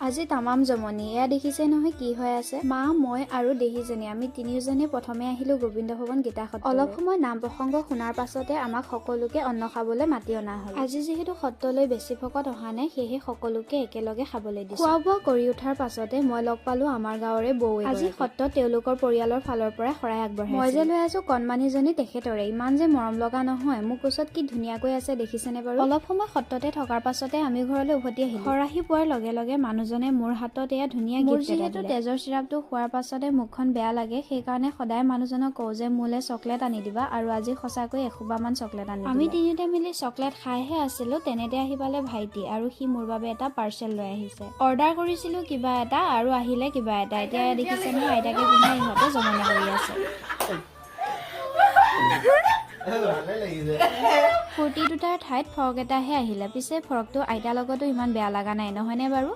আজি তামাম জমনি এয়া দেখিছে নহয় কি হৈ আছে। মা মই আৰু দেহীজনী আমি তিনিওজনে প্ৰথমে আহিলো গোবিন্দ ভৱন গীতা সত্ৰ। অলপ সময় নাম প্ৰসংগ শুনাৰ পাছতে আমাক সকলোকে অন্ন খাবলৈ মাতি অনা হ'ল। আজি যিহেতু সত্ৰলৈ বেছি ভকত অহা নাই সেয়েহে সকলোকে একেলগে খাবলৈ দিছে। খোৱা বোৱা কৰি উঠাৰ পাছতে মই লগ পালো আমাৰ গাঁৱৰে বৌ। আজি সত্ৰত তেওঁলোকৰ পৰিয়ালৰ ফালৰ পৰা শৰাই আগবঢ়াইছে। মই যে লৈ আছো কণমানিজনী তেখেতৰে ইমান যে মৰম লগা নহয়। মোক কোচত কি ধুনীয়াকৈ আছে দেখিছেনে বাৰু। অলপ সময় সত্ৰতে থকাৰ পাছতে আমি ঘৰলৈ উভতি আহিলো। খৰাহি পোৱাৰ লগে লগে মানুহজনে মোৰ হাতত এয়া ধুনীয়া গিফ্ট এটা দিলে। তেজৰ চিৰাপটো খোৱাৰ পাছতে মুখখন বেয়া লাগে সেইকাৰণে সদায় মানুহজনক কওঁ যে মোলে চকলেট আনি দিবা আৰু আজি সঁচাকৈ এসোপামান চকলেট আনি দিলে। আমি তিনিওটা মিলি চকলেট খাইহে আছিলো তেনেতে আহি পালে ভাইটি আৰু সি মোৰ বাবে এটা পাৰ্চেল লৈ আহিছে। অৰ্ডাৰ কৰিছিলো কিবা এটা আৰু আহিলে কিবা এটা। এতিয়া দেখিছে নহয় আইতাকে পিন্ধাই ইহঁতে জমনি কৰি আছে। কুৰ্তি দুটাৰ ঠাইত ফ্ৰক এটাহে আহিলে। পিছে ফ্ৰকটো আইতাৰ লগতো ইমান বেয়া লগা নাই নহয়নে বাৰু।